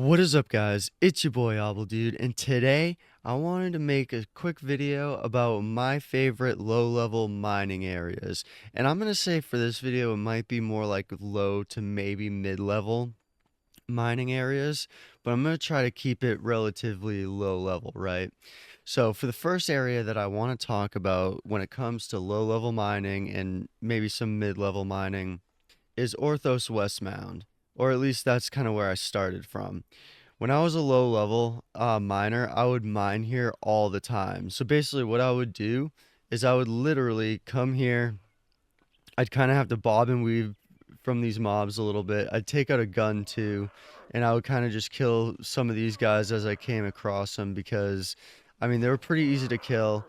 What is up, guys? It's your boy obbldude, and today I wanted to make a quick video about my favorite low-level mining areas. And I'm gonna say for this video it might be more like low to maybe mid-level mining areas, but I'm gonna try to keep it relatively low level, right? So for the first area that I want to talk about when it comes to low-level mining and maybe some mid-level mining is Orthos West Mound, or at least that's kind of where I started from. When I was a low level miner, I would mine here all the time. So basically, what I would do is I would literally come here. I'd kind of have to bob and weave from these mobs a little bit. I'd take out a gun too, and I would kind of just kill some of these guys as I came across them because, I mean, they were pretty easy to kill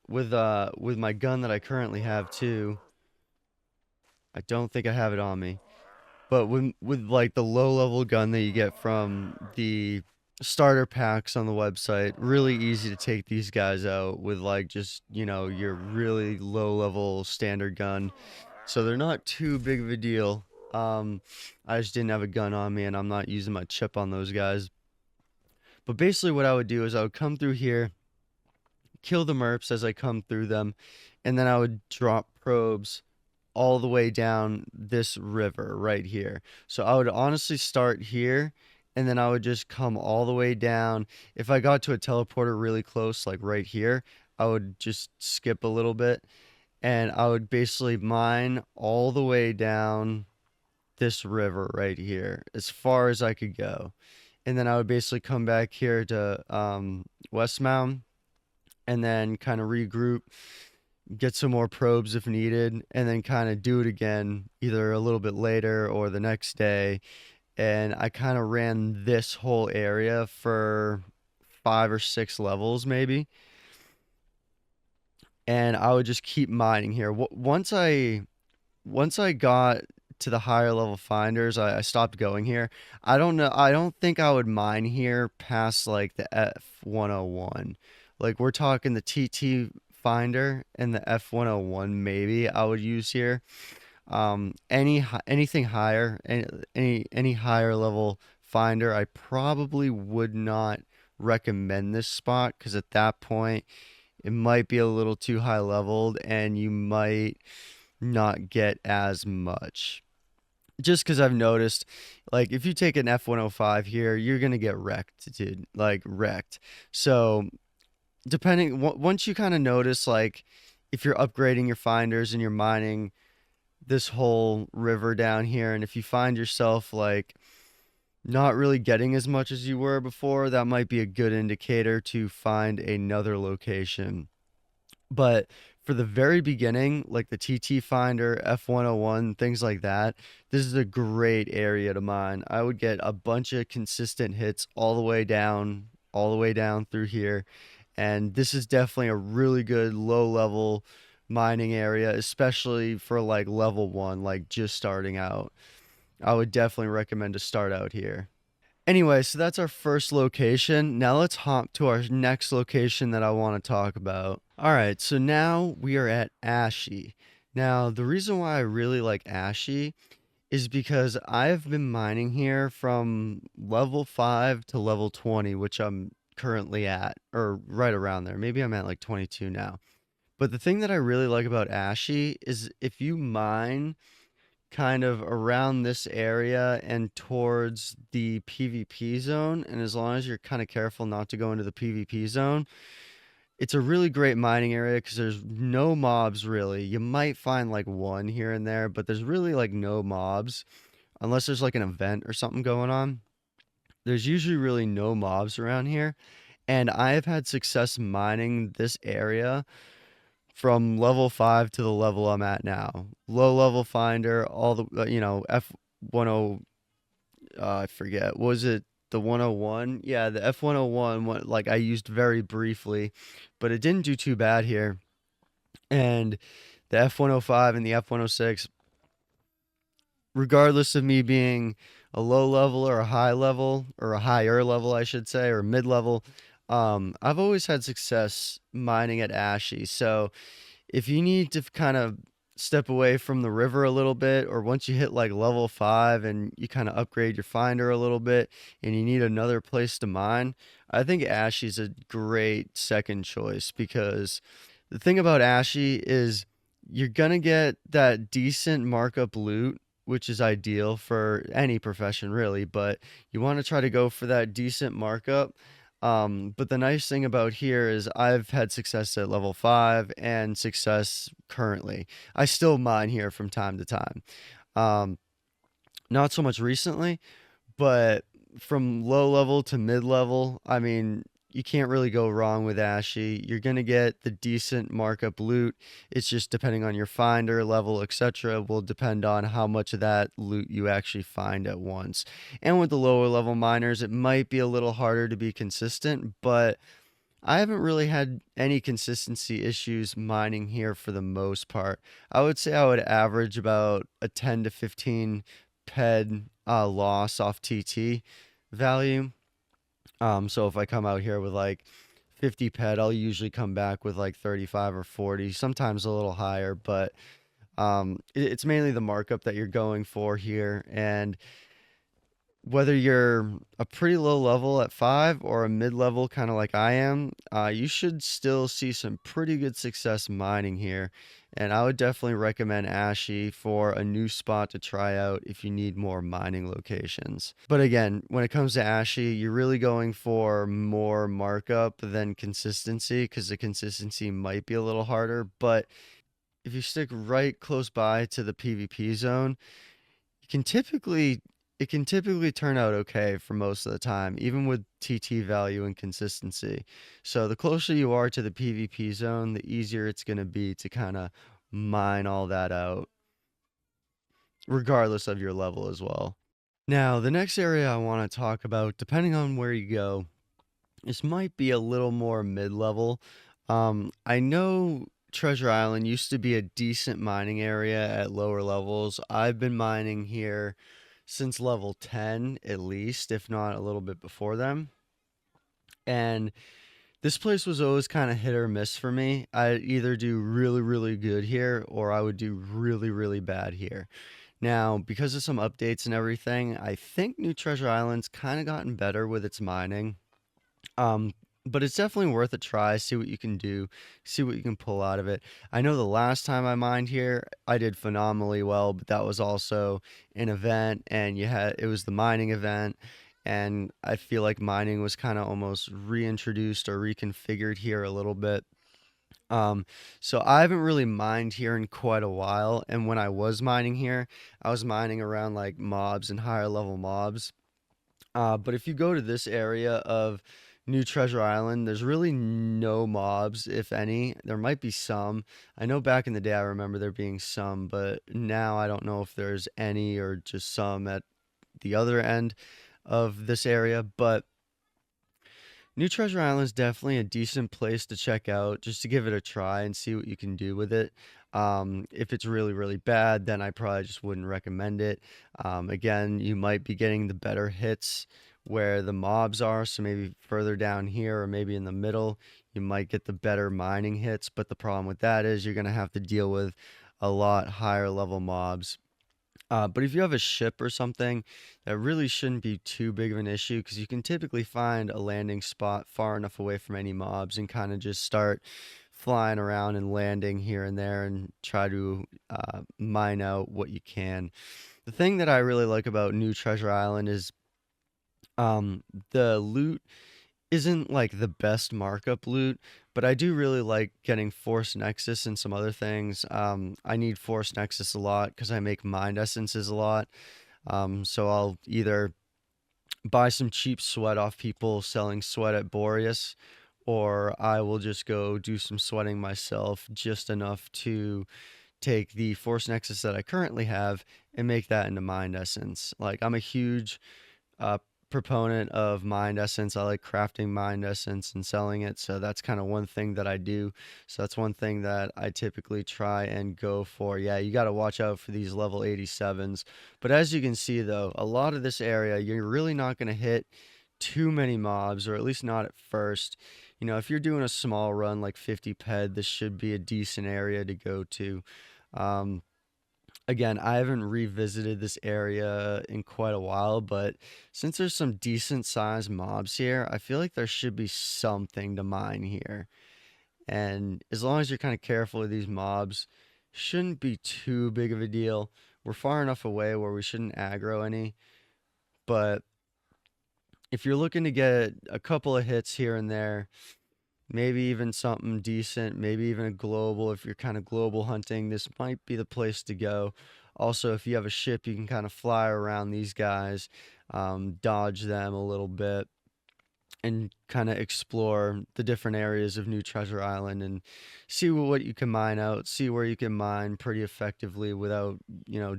with my gun that I currently have too. I don't think I have it on me. But with like the low level gun that you get from the starter packs on the website, really easy to take these guys out with like just, your really low level standard gun. So they're not too big of a deal. I just didn't have a gun on me and I'm not using my chip on those guys. But basically what I would do is I would come through here, kill the merps as I come through them, and then I would drop probes all the way down this river right here. So I would honestly start here and then I would just come all the way down. If I got to a teleporter really close, like right here, I would just skip a little bit and I would basically mine all the way down this river right here as far as I could go. And then I would basically come back here to Westmount and then kind of regroup, get some more probes if needed, and then kind of do it again either a little bit later or the next day. And I kind of ran this whole area for 5 or 6 levels maybe. And I would just keep mining here. Once I got to the higher level finders, I stopped going here. I don't know. I don't think I would mine here past like the F101. Like we're talking the TT finder and the F101 maybe I would use here. Anything higher, any higher level finder, I probably would not recommend this spot because at that point it might be a little too high leveled and you might not get as much. Just because I've noticed, like, if you take an F105 here, you're gonna get wrecked, dude. Like, wrecked. So, once you kind of notice, like, if you're upgrading your finders and you're mining this whole river down here, and if you find yourself, like, not really getting as much as you were before, that might be a good indicator to find another location. But for the very beginning, like the TT Finder, F101, things like that, this is a great area to mine. I would get a bunch of consistent hits all the way down through here. And this is definitely a really good low level mining area, especially for like level one, like just starting out. I would definitely recommend to start out here. Anyway, so that's our first location. Now let's hop to our next location that I want to talk about. All right, so now we are at Ashy. Now, the reason why I really like Ashy is because I've been mining here from level 5 to level 20, which I'm currently at, or right around there. Maybe I'm at like 22 now. But the thing that I really like about Ashy is if you mine kind of around this area and towards the PvP zone. And as long as you're kind of careful not to go into the PvP zone, it's a really great mining area because there's no mobs really. You might find like one here and there, but there's really like no mobs unless there's like an event or something going on. There's usually really no mobs around here. And I have had success mining this area from level 5 to the level I'm at now. Low level finder, all the, F10, I forget, was it the 101? Yeah, the F101, like I used very briefly, but it didn't do too bad here. And the F105 and the F106, regardless of me being a low level or a high level, or a higher level, I should say, or mid level, I've always had success mining at Ashy. So if you need to kind of step away from the river a little bit, or once you hit like level 5 and you kind of upgrade your finder a little bit and you need another place to mine, I think Ashy's a great second choice, because the thing about Ashy is you're gonna get that decent markup loot, which is ideal for any profession really, but you want to try to go for that decent markup. But the nice thing about here is I've had success at level 5 and success currently. I still mine here from time to time. Um, Not so much recently, but from low level to mid level, I mean, you can't really go wrong with Ashy. You're gonna get the decent markup loot. It's just depending on your finder level, etc. will depend on how much of that loot you actually find at once. And with the lower level miners, it might be a little harder to be consistent, but I haven't really had any consistency issues mining here for the most part. I would say I would average about a 10 to 15 ped loss off TT value. So if I come out here with like 50 ped, I'll usually come back with like 35 or 40, sometimes a little higher, but it's mainly the markup that you're going for here. And whether you're a pretty low level at 5 or a mid level, kind of like I am, you should still see some pretty good success mining here. And I would definitely recommend Ashy for a new spot to try out if you need more mining locations. But again, when it comes to Ashy, you're really going for more markup than consistency, because the consistency might be a little harder. But if you stick right close by to the PvP zone, you can typically it can typically turn out okay for most of the time, even with TT value and consistency. So the closer you are to the PvP zone, the easier it's going to be to kind of mine all that out, regardless of your level as well. Now, the next area I want to talk about, depending on where you go, this might be a little more mid-level. I know Treasure Island used to be a decent mining area at lower levels. I've been mining here since level 10 at least, if not a little bit before them. And this place was always kind of hit or miss for me. I'd either do really, really good here or I would do really, really bad here. Now, because of some updates and everything, I think New Treasure Island's kind of gotten better with its mining. Um, but it's definitely worth a try. See what you can do, see what you can pull out of it. I know the last time I mined here, I did phenomenally well, but that was also an event, and it was the mining event, and I feel like mining was kind of almost reintroduced or reconfigured here a little bit. Um, so I haven't really mined here in quite a while, and when I was mining here, I was mining around like mobs and higher level mobs. But if you go to this area of New Treasure Island, there's really no mobs, if any. There might be some. I know back in the day I remember there being some, but now I don't know if there's any or just some at the other end of this area. But New Treasure Island is definitely a decent place to check out just to give it a try and see what you can do with it. If it's really, really bad, then I probably just wouldn't recommend it. Again, you might be getting the better hits where the mobs are, so maybe further down here or maybe in the middle, you might get the better mining hits. But the problem with that is you're going to have to deal with a lot higher level mobs. But if you have a ship or something, that really shouldn't be too big of an issue, because you can typically find a landing spot far enough away from any mobs and kind of just start flying around and landing here and there and try to mine out what you can. The thing that I really like about New Treasure Island is the loot isn't like the best markup loot, but I do really like getting Force Nexus and some other things. I need Force Nexus a lot because I make Mind Essences a lot. So I'll either buy some cheap sweat off people selling sweat at Boreas, or I will just go do some sweating myself, just enough to take the Force Nexus that I currently have and make that into Mind Essence. Like, I'm a huge uh, proponent of mind essence. I like crafting mind essence and selling it. So that's kind of one thing that I do. So that's one thing that I typically try and go for. Yeah, you got to watch out for these level 87s. But as you can see, though, a lot of this area, you're really not going to hit too many mobs, or at least not at first. You know, if you're doing a small run like 50 ped, this should be a decent area to go to. Um, Again, I haven't revisited this area in quite a while, but since there's some decent sized mobs here, I feel like there should be something to mine here. And as long as you're kind of careful with these mobs, shouldn't be too big of a deal. We're far enough away where we shouldn't aggro any, but if you're looking to get a couple of hits here and there, maybe even something decent, maybe even a global. If you're kind of global hunting, this might be the place to go. Also, if you have a ship, you can kind of fly around these guys, dodge them a little bit, and kind of explore the different areas of New Treasure Island and see what you can mine out, see where you can mine pretty effectively without,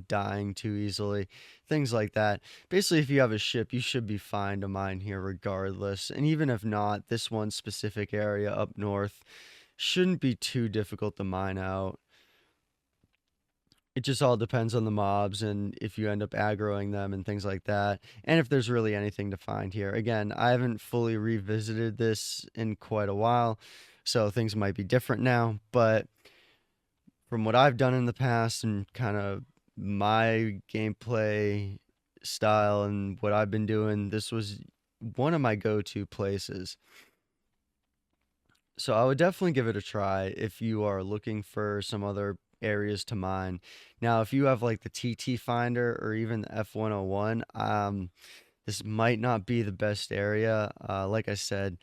dying too easily, things like that. Basically, if you have a ship, you should be fine to mine here regardless. And even if not, this one specific area up north shouldn't be too difficult to mine out. It just all depends on the mobs and if you end up aggroing them and things like that. And if there's really anything to find here. Again, I haven't fully revisited this in quite a while, so things might be different now. But from what I've done in the past and kind of my gameplay style and what I've been doing, this was one of my go-to places. So I would definitely give it a try if you are looking for some other areas to mine. Now, if you have like the TT Finder or even the F101, this might not be the best area. Like I said,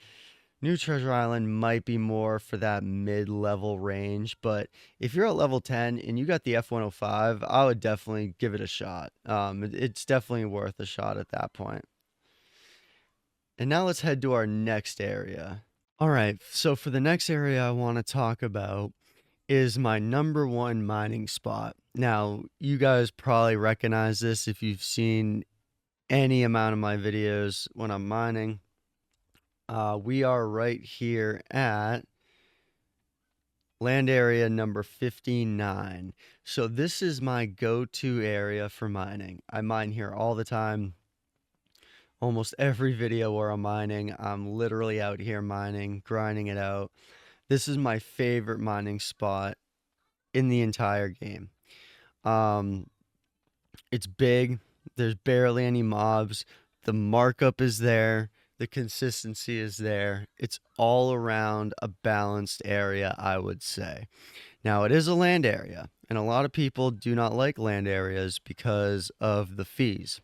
New Treasure Island might be more for that mid-level range, but if you're at level 10 and you got the F105, I would definitely give it a shot. It's definitely worth a shot at that point. And now let's head to our next area. All right, so for the next area I want to talk about is my number one mining spot. Now, you guys probably recognize this if you've seen any amount of my videos when I'm mining. We are right here at land area number 59. So this is my go-to area for mining. I mine here all the time. Almost every video where I'm mining, I'm literally out here mining, grinding it out. This is my favorite mining spot in the entire game. Um, it's big. There's barely any mobs. The markup is there. The consistency is there. It's all around a balanced area, I would say. Now, it is a land area, and a lot of people do not like land areas because of the fees.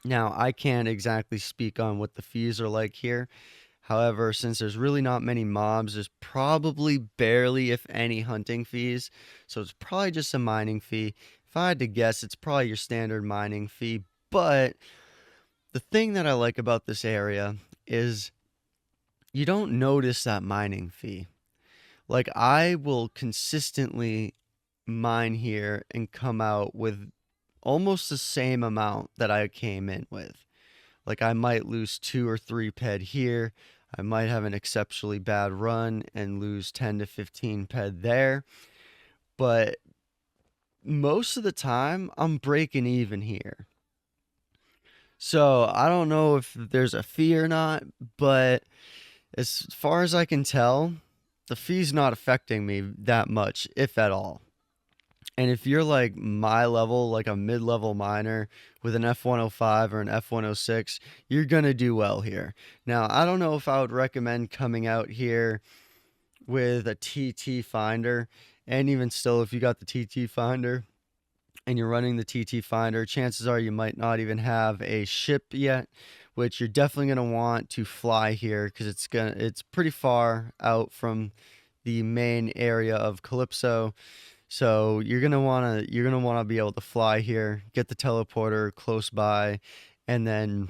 Now, I can't exactly speak on what the fees are like here. However, since there's really not many mobs, there's probably barely, if any, hunting fees. So it's probably just a mining fee. If I had to guess, it's probably your standard mining fee. But the thing that I like about this area is you don't notice that mining fee. Like, I will consistently mine here and come out with almost the same amount that I came in with. Like, I might lose 2 or 3 ped here. I might have an exceptionally bad run and lose 10 to 15 ped there. But most of the time, I'm breaking even here. So I don't know if there's a fee or not, but as far as I can tell, the fee's not affecting me that much, if at all. And if you're like my level, like a mid-level miner with an F105 or an F106, you're going to do well here. Now, I don't know if I would recommend coming out here with a TT Finder. And even still, if you got the TT Finder and you're running the TT Finder, chances are you might not even have a ship yet, which you're definitely going to want to fly here because it's pretty far out from the main area of Calypso. So you're gonna wanna be able to fly here, get the teleporter close by, and then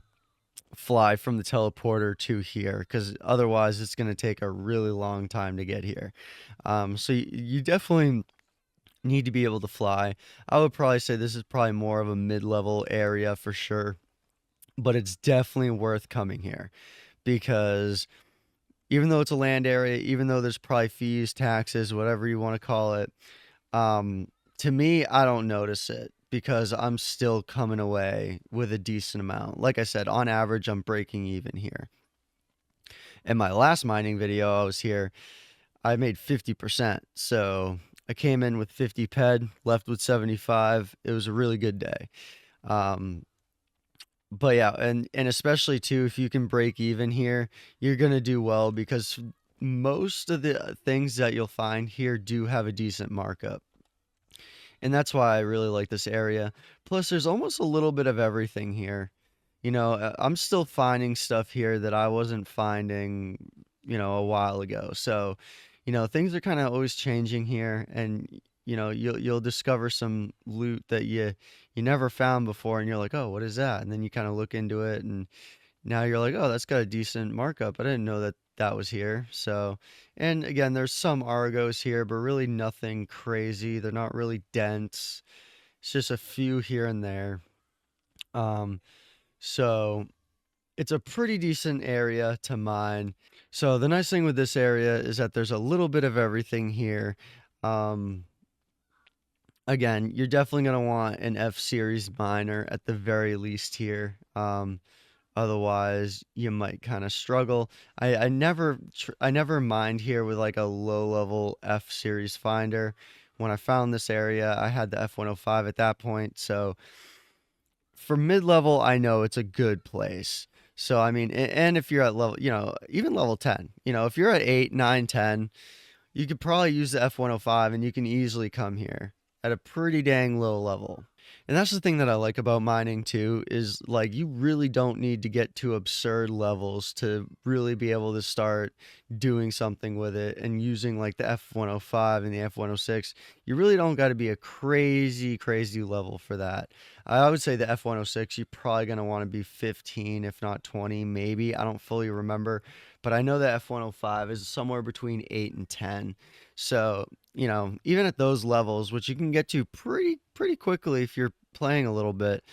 fly from the teleporter to here, because otherwise it's gonna take a really long time to get here. So you definitely need to be able to fly. I would probably say this is probably more of a mid-level area for sure, but it's definitely worth coming here because even though it's a land area, even though there's probably fees, taxes, whatever you want to call it, um, to me, I don't notice it because I'm still coming away with a decent amount. Like I said, on average, I'm breaking even here. In my last mining video, I was here, I made 50%. So I came in with 50 ped, left with 75. It was a really good day. Um, but yeah, and especially too, if you can break even here, you're gonna do well because most of the things that you'll find here do have a decent markup. And that's why I really like this area. Plus, there's almost a little bit of everything here. I'm still finding stuff here that I wasn't finding, a while ago. So, things are kind of always changing here, and you'll discover some loot that you never found before, and you're like, oh, what is that? And then you kind of look into it, and now you're like, oh, that's got a decent markup. I didn't know that that was here. So, and again, there's some Argos here, but really nothing crazy. They're not really dense. It's just a few here and there. Um, so it's a pretty decent area to mine. So the nice thing with this area is that there's a little bit of everything here. Um, Again, you're definitely going to want an F series miner at the very least here. Otherwise, you might kind of struggle. I never mined here with like a low level F series finder. When I found this area, I had the F105 at that point. So for mid level, I know it's a good place. So I mean, and if you're at level, even level 10, if you're at 8, 9, 10, you could probably use the F105 and you can easily come here at a pretty dang low level. And that's the thing that I like about mining too, is like you really don't need to get to absurd levels to really be able to start doing something with it and using like the F105 and the F106. You really don't got to be a crazy, crazy level for that. I would say the F106, you're probably going to want to be 15, if not 20, maybe. I don't fully remember, but I know that F105 is somewhere between 8 and 10. So, even at those levels, which you can get to pretty quickly if you're playing a little bit,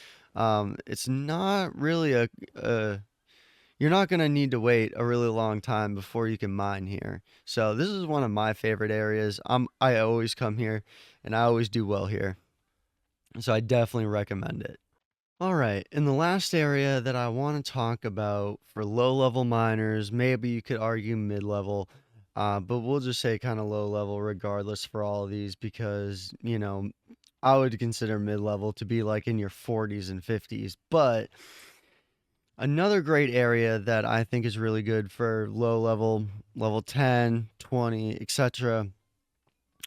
it's not really you're not going to need to wait a really long time before you can mine here. So this is one of my favorite areas. I always come here and I always do well here. So I definitely recommend it. All right, in the last area that I want to talk about for low level miners, maybe you could argue mid level, but we'll just say kind of low level regardless for all of these because, I would consider mid level to be like in your 40s and 50s. But another great area that I think is really good for low level, level 10, 20, etc.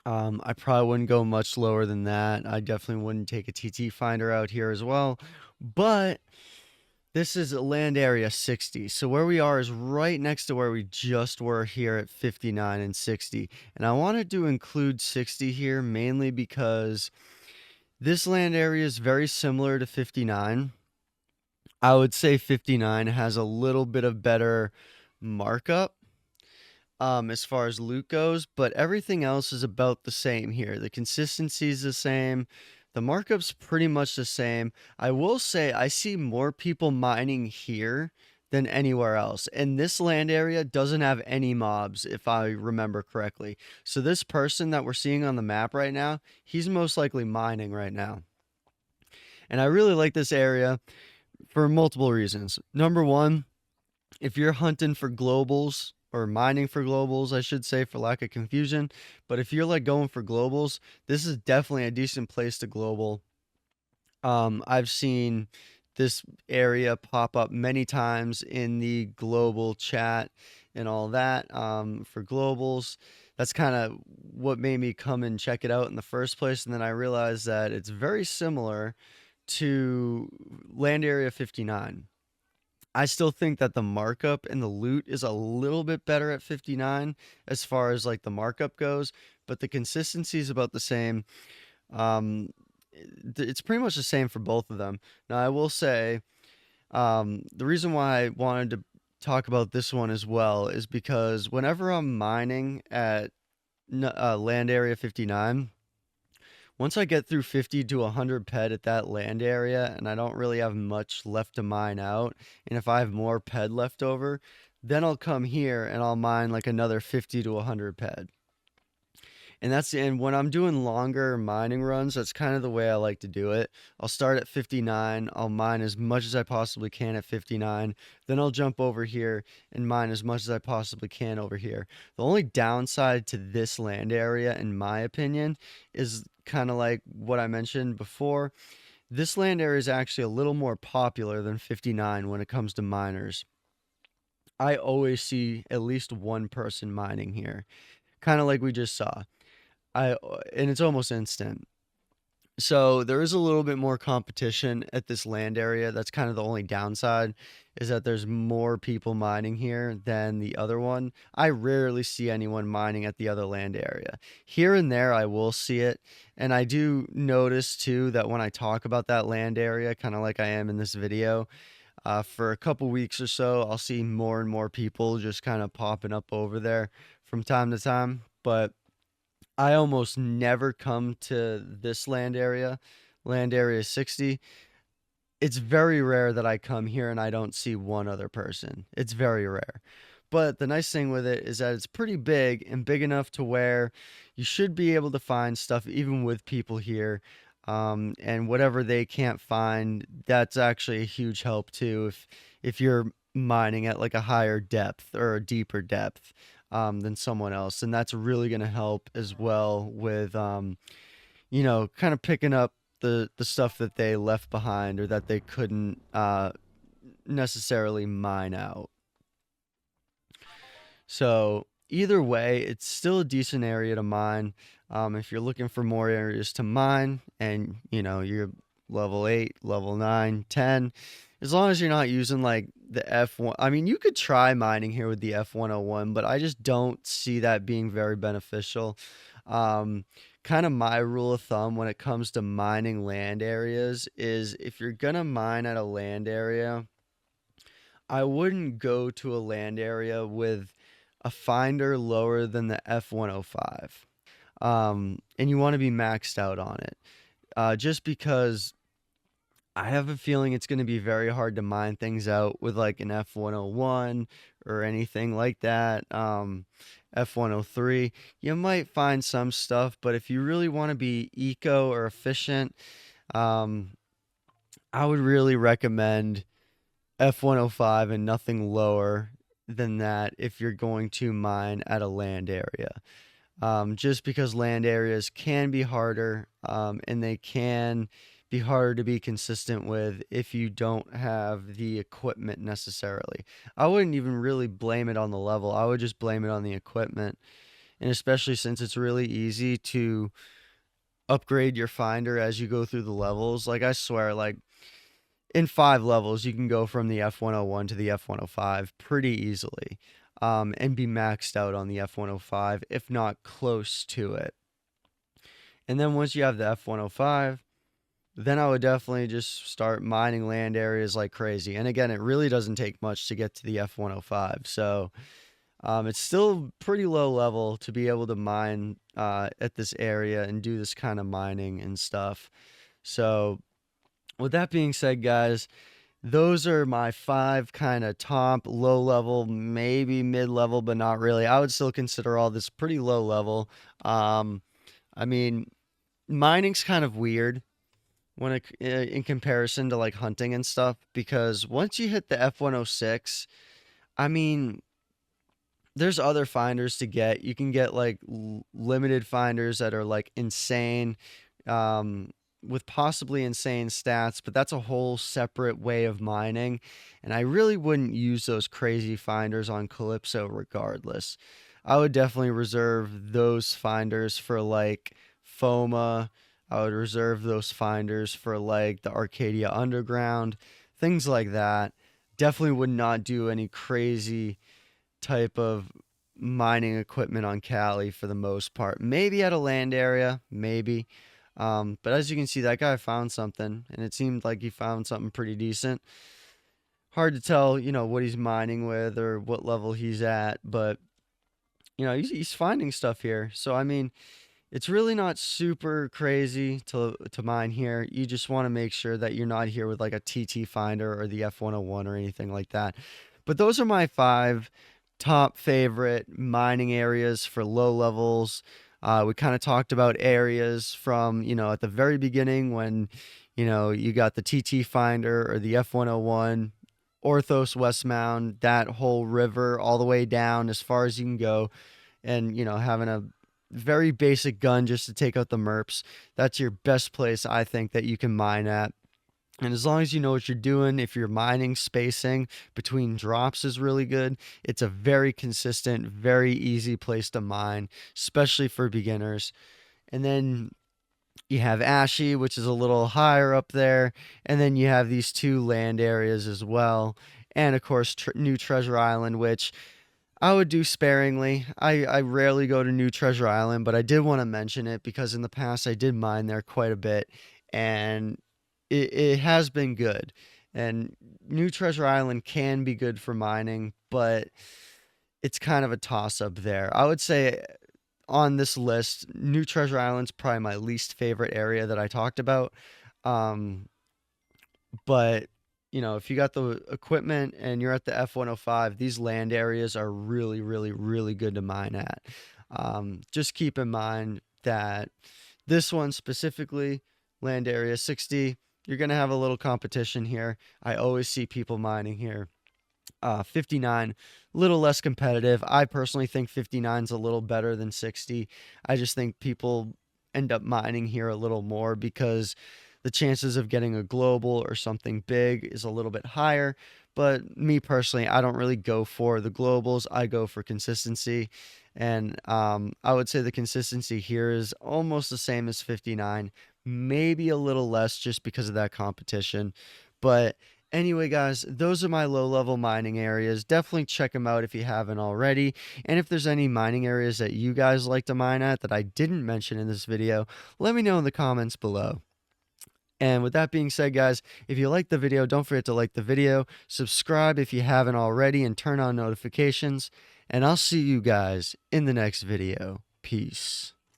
I probably wouldn't go much lower than that. I definitely wouldn't take a TT finder out here as well. But this is land area 60. So where we are is right next to where we just were here at 59 and 60. And I wanted to include 60 here mainly because this land area is very similar to 59. I would say 59 has a little bit of better markup as far as loot goes, but everything else is about the same here. The consistency is the same. The markup's pretty much the same. I will say I see more people mining here than anywhere else. And this land area doesn't have any mobs, if I remember correctly. So this person that we're seeing on the map right now, he's most likely mining right now. And I really like this area for multiple reasons. Number one, if you're hunting for globals or mining for globals, I should say, for lack of confusion, but if you're like going for globals, this is definitely a decent place to global. I've seen this area pop up many times in the global chat and all that for globals. That's kind of what made me come and check it out in the first place. And then I realized that it's very similar to Land Area 59. I still think that the markup and the loot is a little bit better at 59 as far as like the markup goes, but the consistency is about the same. It's pretty much the same for both of them. Now, I will say the reason why I wanted to talk about this one as well is because whenever I'm mining at land area 59, once I get through 50 to 100 ped at that land area and I don't really have much left to mine out, and if I have more ped left over, then I'll come here and I'll mine like another 50 to 100 ped. And when I'm doing longer mining runs, that's kind of the way I like to do it. I'll start at 59, I'll mine as much as I possibly can at 59, then I'll jump over here and mine as much as I possibly can over here. The only downside to this land area, in my opinion, is kind of like what I mentioned before. This land area is actually a little more popular than 59 when it comes to miners. I always see at least one person mining here, kind of like we just saw. And it's almost instant. So there is a little bit more competition at this land area. That's kind of the only downside, is that there's more people mining here than the other one. I rarely see anyone mining at the other land area. Here and there, I will see it. And I do notice too that when I talk about that land area, kind of like I am in this video, for a couple weeks or so, I'll see more and more people just kind of popping up over there from time to time. But I almost never come to this land area 60. It's very rare that I come here and I don't see one other person. It's very rare. But the nice thing with it is that it's pretty big and big enough to where you should be able to find stuff even with people here. And whatever they can't find, that's actually a huge help too if you're mining at like a higher depth or a deeper depth than someone else. And that's really going to help as well with, kind of picking up the stuff that they left behind or that they couldn't necessarily mine out. So either way, it's still a decent area to mine. If you're looking for more areas to mine and you're level 8, level 9, 10, as long as you're not using like the F1. I mean, you could try mining here with the F101, but I just don't see that being very beneficial. Kind of my rule of thumb when it comes to mining land areas is if you're gonna mine at a land area, I wouldn't go to a land area with a finder lower than the F105. And you want to be maxed out on it. Just because I have a feeling it's going to be very hard to mine things out with like an F101 or anything like that. F103, you might find some stuff, but if you really want to be eco or efficient, um, I would really recommend F105 and nothing lower than that if you're going to mine at a land area. Just because land areas can be harder and they can be harder to be consistent with if you don't have the equipment necessarily. I wouldn't even really blame it on the level, I would just blame it on the equipment. And especially since it's really easy to upgrade your finder as you go through the levels. Like, I swear, like, in 5 levels, you can go from the F101 to the F105 pretty easily and be maxed out on the F105, if not close to it. And then once you have the F105, then I would definitely just start mining land areas like crazy. And again, it really doesn't take much to get to the F105. So it's still pretty low level to be able to mine at this area and do this kind of mining and stuff. So with that being said, guys, those are my 5 kind of top, low level, maybe mid level, but not really. I would still consider all this pretty low level. I mean, mining's kind of weird when in comparison to like hunting and stuff, because once you hit the F106, I mean, there's other finders to get. You can get like limited finders that are like insane, with possibly insane stats, but that's a whole separate way of mining. And I really wouldn't use those crazy finders on Calypso regardless. I would definitely reserve those finders for like FOMA. I would reserve those finders for like the Arcadia Underground, things like that. Definitely would not do any crazy type of mining equipment on Cali for the most part. Maybe at a land area, maybe. But as you can see, that guy found something, and it seemed like he found something pretty decent. Hard to tell, what he's mining with or what level he's at, but he's finding stuff here. So I mean, it's really not super crazy to mine here. You just want to make sure that you're not here with like a TT finder or the F101 or anything like that. But those are my 5 top favorite mining areas for low levels. We kind of talked about areas from, at the very beginning when, you got the TT Finder or the F101, Orthos West Mound, that whole river all the way down as far as you can go, and, having a very basic gun just to take out the merps. That's your best place, I think, that you can mine at. And as long as you know what you're doing, if your mining spacing between drops is really good, it's a very consistent, very easy place to mine, especially for beginners. And then you have Ashy, which is a little higher up there. And then you have these two land areas as well. And of course, New Treasure Island, which I would do sparingly. I rarely go to New Treasure Island, but I did want to mention it because in the past I did mine there quite a bit, and it has been good. And New Treasure Island can be good for mining, but it's kind of a toss up there. I would say on this list, New Treasure Island's probably my least favorite area that I talked about. Um, but if you got the equipment and you're at the F105, these land areas are really, really, really good to mine at. Just keep in mind that this one specifically, land area 60, you're going to have a little competition here. I always see people mining here. 59, a little less competitive. I personally think 59 is a little better than 60. I just think people end up mining here a little more because the chances of getting a global or something big is a little bit higher. But me personally, I don't really go for the globals. I go for consistency. And I would say the consistency here is almost the same as 59, maybe a little less just because of that competition. But anyway, guys, those are my low-level mining areas. Definitely check them out if you haven't already. And if there's any mining areas that you guys like to mine at that I didn't mention in this video, let me know in the comments below. And with that being said, guys, if you liked the video, don't forget to like the video, subscribe if you haven't already, and turn on notifications. And I'll see you guys in the next video. Peace.